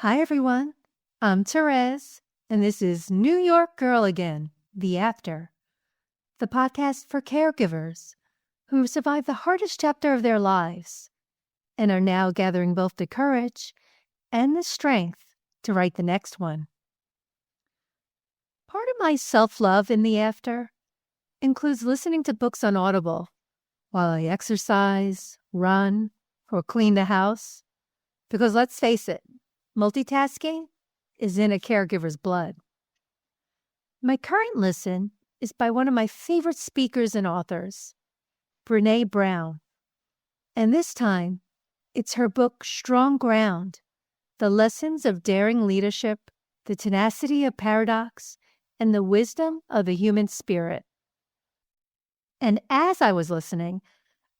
Hi, everyone. I'm Thérèse, and this is New York Girl Again, The After, the podcast for caregivers who survived the hardest chapter of their lives and are now gathering both the courage and the strength to write the next one. Part of my self-love in the after includes listening to books on Audible while I exercise, run, or clean the house. Because let's face it, multitasking is in a caregiver's blood. My current listen is by one of my favorite speakers and authors, Brené Brown. And this time, it's her book, Strong Ground, The Lessons of Daring Leadership, the Tenacity of Paradox, and the Wisdom of the Human Spirit. And as I was listening,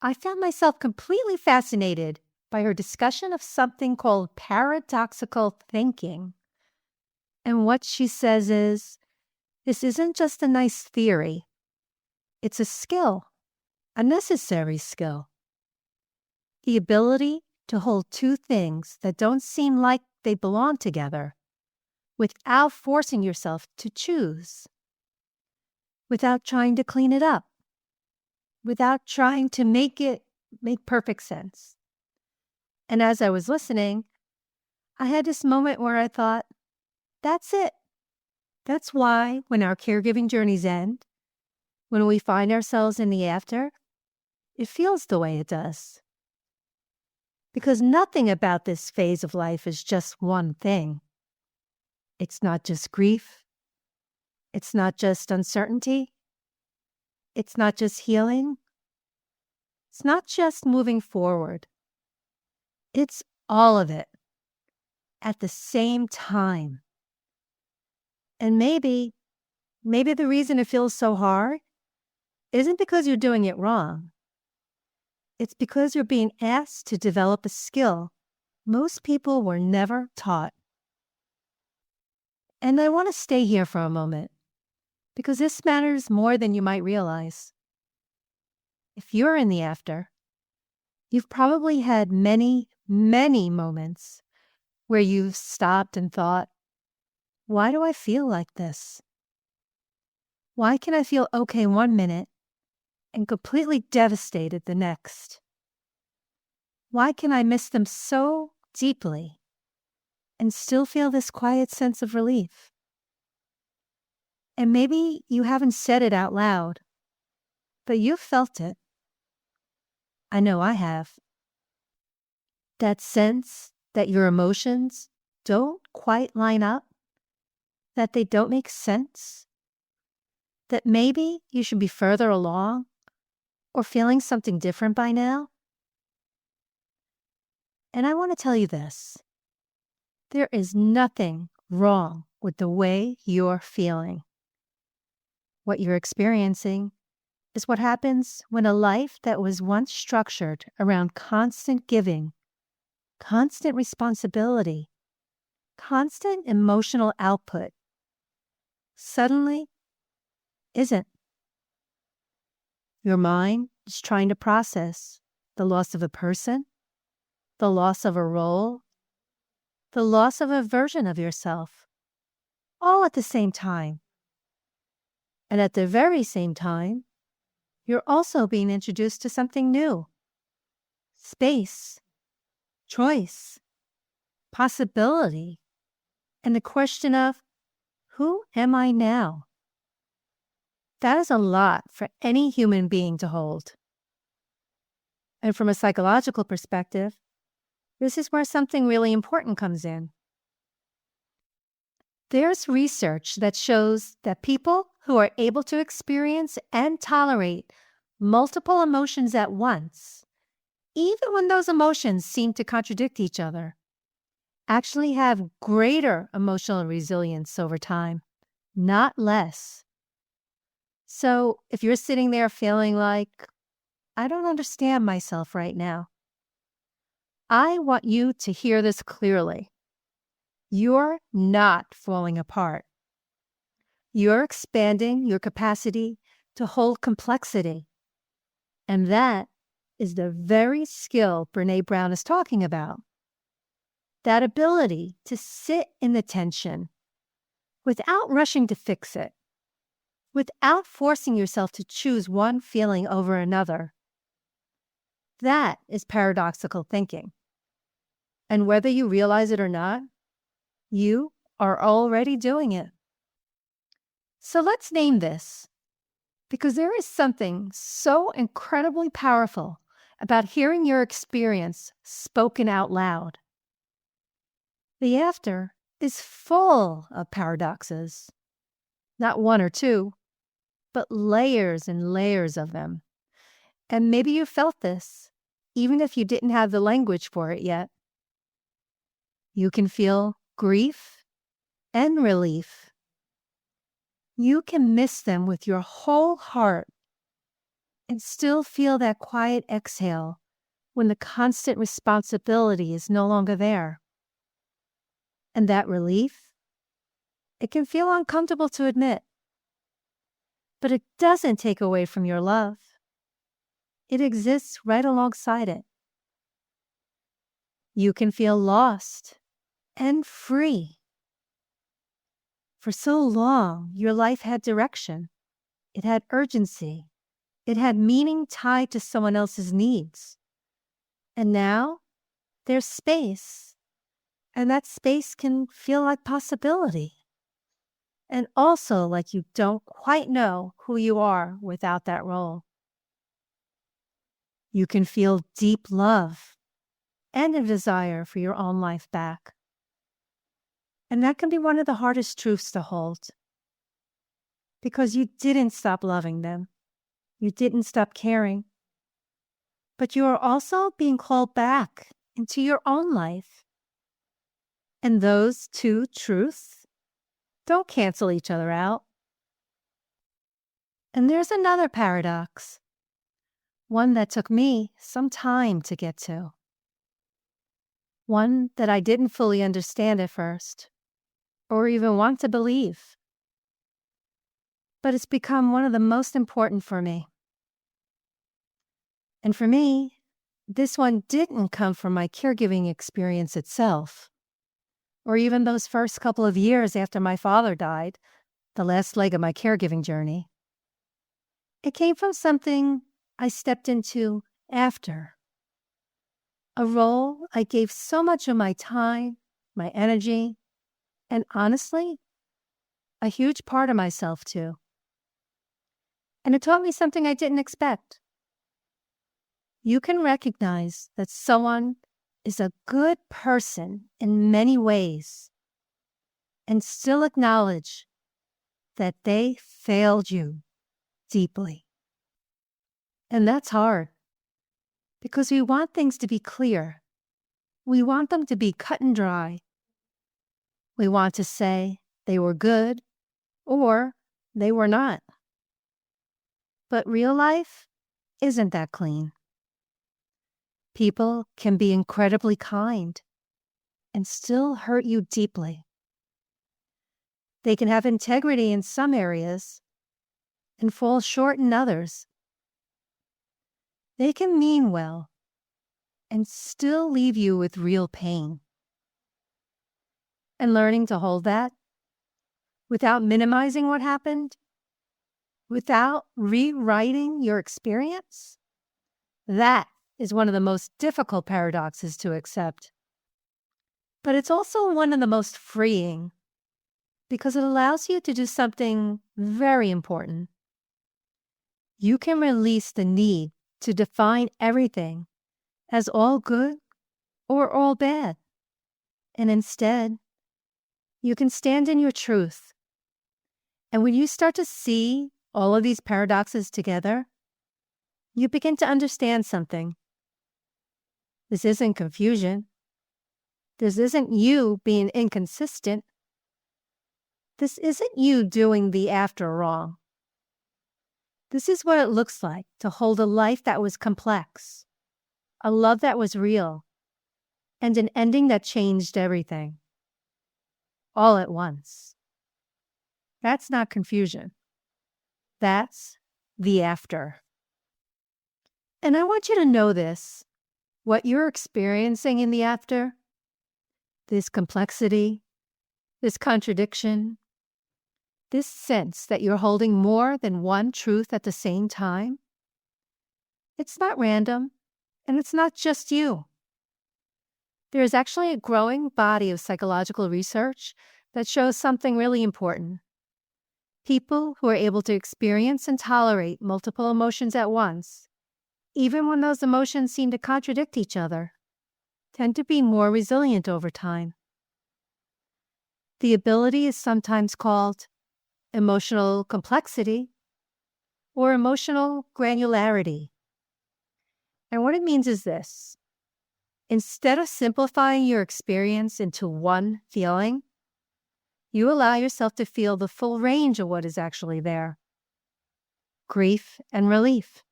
I found myself completely fascinated by her discussion of something called paradoxical thinking. And what she says is, this isn't just a nice theory. It's a skill, a necessary skill. The ability to hold two things that don't seem like they belong together without forcing yourself to choose, without trying to clean it up, without trying to make it make perfect sense. And as I was listening, I had this moment where I thought, that's it. That's why when our caregiving journeys end, when we find ourselves in the after, it feels the way it does. Because nothing about this phase of life is just one thing. It's not just grief. It's not just uncertainty. It's not just healing. It's not just moving forward. It's all of it at the same time. And maybe the reason it feels so hard isn't because you're doing it wrong. It's because you're being asked to develop a skill most people were never taught. And I want to stay here for a moment because this matters more than you might realize. If you're in the after, you've probably had many, many moments where you've stopped and thought, why do I feel like this? Why can I feel okay one minute and completely devastated the next? Why can I miss them so deeply and still feel this quiet sense of relief? And maybe you haven't said it out loud, but you've felt it. I know I have. That sense that your emotions don't quite line up, that they don't make sense, that maybe you should be further along or feeling something different by now. And I want to tell you this. There is nothing wrong with the way you're feeling. What you're experiencing is what happens when a life that was once structured around constant giving, constant responsibility, constant emotional output, suddenly isn't. Your mind is trying to process the loss of a person, the loss of a role, the loss of a version of yourself, all at the same time. And at the very same time, you're also being introduced to something new. Space, choice, possibility, and the question of, who am I now? That is a lot for any human being to hold. And from a psychological perspective, this is where something really important comes in. There's research that shows that people who are able to experience and tolerate multiple emotions at once, even when those emotions seem to contradict each other, actually have greater emotional resilience over time, not less. So if you're sitting there feeling like, I don't understand myself right now, I want you to hear this clearly. You're not falling apart. You're expanding your capacity to hold complexity. And that is the very skill Brené Brown is talking about. That ability to sit in the tension without rushing to fix it, without forcing yourself to choose one feeling over another. That is paradoxical thinking. And whether you realize it or not, you are already doing it. So let's name this, because there is something so incredibly powerful about hearing your experience spoken out loud. The after is full of paradoxes, not one or two, but layers and layers of them. And maybe you felt this, even if you didn't have the language for it yet. You can feel grief and relief. You can miss them with your whole heart and still feel that quiet exhale when the constant responsibility is no longer there. And that relief, it can feel uncomfortable to admit, but it doesn't take away from your love. It exists right alongside it. You can feel lost and free. For so long, your life had direction. It had urgency. It had meaning tied to someone else's needs. And now, there's space. And that space can feel like possibility. And also like you don't quite know who you are without that role. You can feel deep love and a desire for your own life back. And that can be one of the hardest truths to hold. Because you didn't stop loving them. You didn't stop caring. But you are also being called back into your own life. And those two truths don't cancel each other out. And there's another paradox. One that took me some time to get to. One that I didn't fully understand at first, or even want to believe. But it's become one of the most important for me. And for me, this one didn't come from my caregiving experience itself, or even those first couple of years after my father died, the last leg of my caregiving journey. It came from something I stepped into after. A role I gave so much of my time, my energy, and honestly, a huge part of myself to. And it taught me something I didn't expect. You can recognize that someone is a good person in many ways and still acknowledge that they failed you deeply. And that's hard because we want things to be clear. We want them to be cut and dry. We want to say they were good or they were not. But real life isn't that clean. People can be incredibly kind and still hurt you deeply. They can have integrity in some areas and fall short in others. They can mean well and still leave you with real pain. And learning to hold that without minimizing what happened, without rewriting your experience, that is one of the most difficult paradoxes to accept. But it's also one of the most freeing because it allows you to do something very important. You can release the need to define everything as all good or all bad. And instead, you can stand in your truth. And when you start to see all of these paradoxes together, you begin to understand something. This isn't confusion. This isn't you being inconsistent. This isn't you doing the after wrong. This is what it looks like to hold a life that was complex, a love that was real, and an ending that changed everything. All at once. That's not confusion. That's the after. And I want you to know this. What you're experiencing in the after, this complexity, this contradiction, this sense that you're holding more than one truth at the same time, it's not random, and it's not just you. There is actually a growing body of psychological research that shows something really important. People who are able to experience and tolerate multiple emotions at once, even when those emotions seem to contradict each other, tend to be more resilient over time. The ability is sometimes called emotional complexity or emotional granularity. And what it means is this: instead of simplifying your experience into one feeling, you allow yourself to feel the full range of what is actually there. Grief and relief,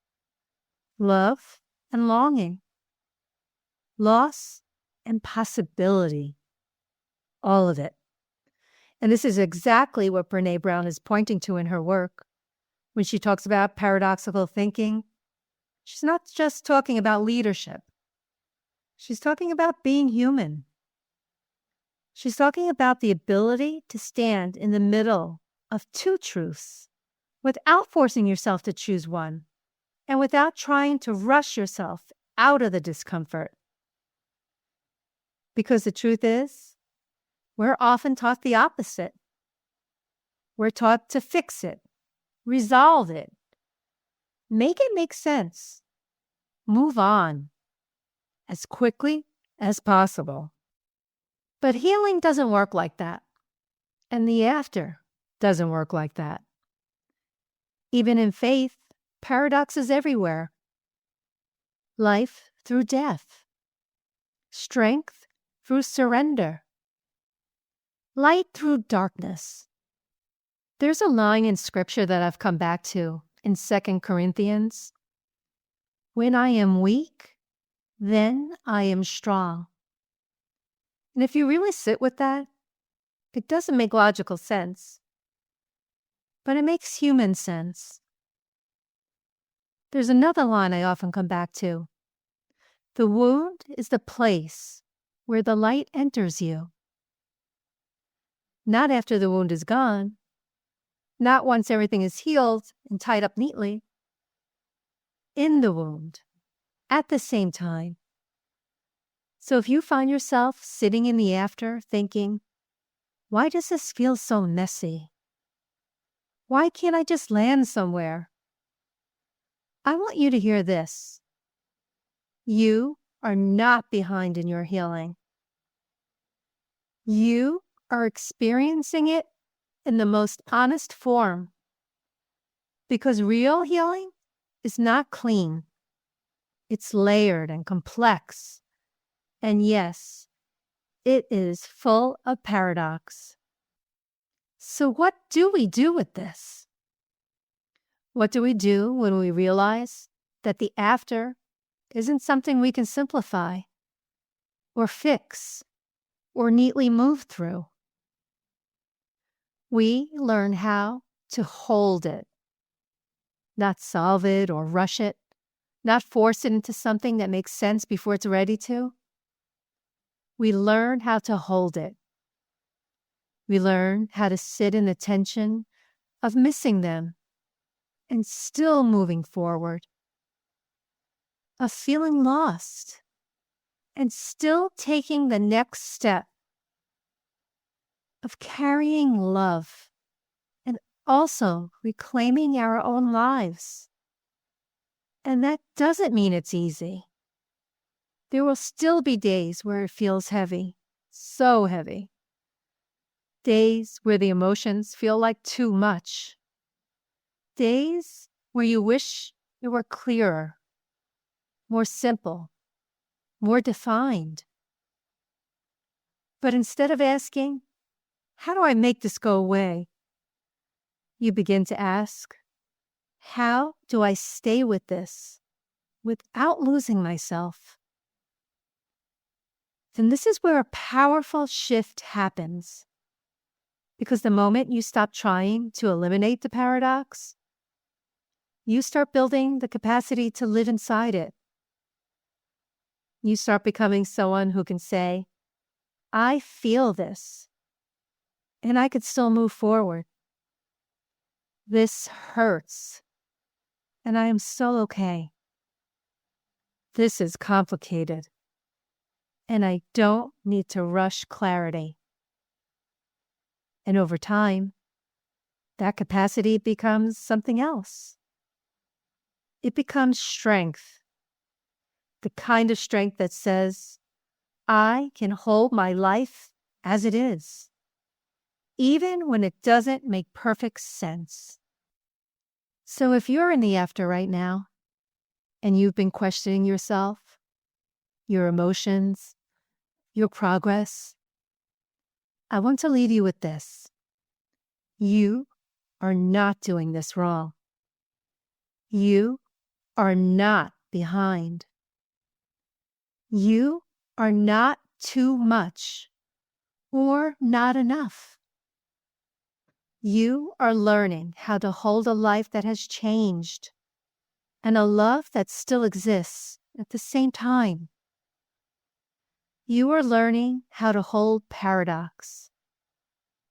love and longing, loss and possibility, all of it. And this is exactly what Brené Brown is pointing to in her work. When she talks about paradoxical thinking, she's not just talking about leadership. She's talking about being human. She's talking about the ability to stand in the middle of two truths without forcing yourself to choose one and without trying to rush yourself out of the discomfort. Because the truth is, we're often taught the opposite. We're taught to fix it, resolve it, make it make sense, move on as quickly as possible. But healing doesn't work like that. And the after doesn't work like that. Even in faith, paradox is everywhere. Life through death. Strength through surrender. Light through darkness. There's a line in scripture that I've come back to in 2 Corinthians. When I am weak, then I am strong. And if you really sit with that, it doesn't make logical sense, but it makes human sense. There's another line I often come back to. The wound is the place where the light enters you. Not after the wound is gone, not once everything is healed and tied up neatly. In the wound, at the same time. So if you find yourself sitting in the after thinking, why does this feel so messy? Why can't I just land somewhere? I want you to hear this. You are not behind in your healing. You are experiencing it in the most honest form. Because real healing is not clean. It's layered and complex. And yes, it is full of paradox. So what do we do with this? What do we do when we realize that the after isn't something we can simplify or fix or neatly move through? We learn how to hold it, not solve it or rush it, not force it into something that makes sense before it's ready to. We learn how to hold it. We learn how to sit in the tension of missing them and still moving forward, of feeling lost and still taking the next step, of carrying love and also reclaiming our own lives. And that doesn't mean it's easy. There will still be days where it feels heavy, so heavy. Days where the emotions feel like too much. Days where you wish it were clearer, more simple, more defined. But instead of asking, how do I make this go away? You begin to ask, how do I stay with this without losing myself? Then this is where a powerful shift happens. Because the moment you stop trying to eliminate the paradox, you start building the capacity to live inside it. You start becoming someone who can say, I feel this, and I could still move forward. This hurts, and I am still okay. This is complicated, and I don't need to rush clarity. And over time, that capacity becomes something else. It becomes strength, the kind of strength that says, I can hold my life as it is, even when it doesn't make perfect sense. So if you're in the after right now, and you've been questioning yourself, your emotions, your progress, I want to leave you with this. You are not doing this wrong. You are not behind. You are not too much or not enough. You are learning how to hold a life that has changed and a love that still exists at the same time. You are learning how to hold paradox.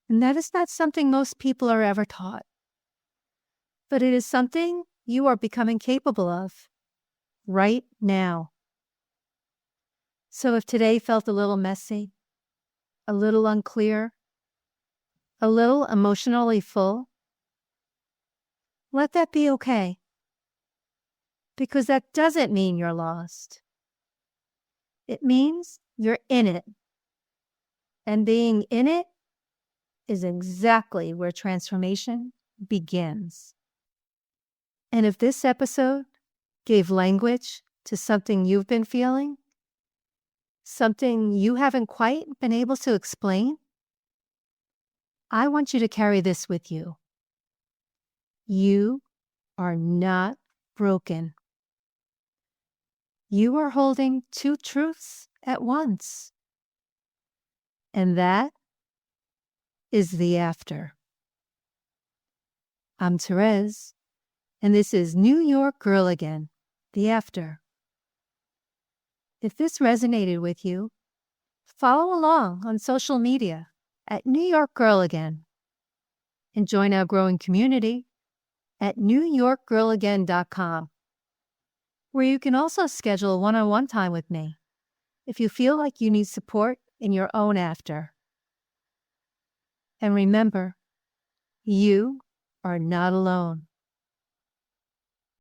And that is not something most people are ever taught. But it is something you are becoming capable of right now. So if today felt a little messy, a little unclear, a little emotionally full, let that be okay. Because that doesn't mean you're lost. It means you're in it. And being in it is exactly where transformation begins. And if this episode gave language to something you've been feeling, something you haven't quite been able to explain, I want you to carry this with you. You are not broken. You are holding two truths at once. And that is the after. I'm Thérèse, and this is New York Girl Again, the after. If this resonated with you, follow along on social media at New York Girl Again and join our growing community at newyorkgirlagain.com, where you can also schedule one-on-one time with me if you feel like you need support in your own after. And remember, you are not alone.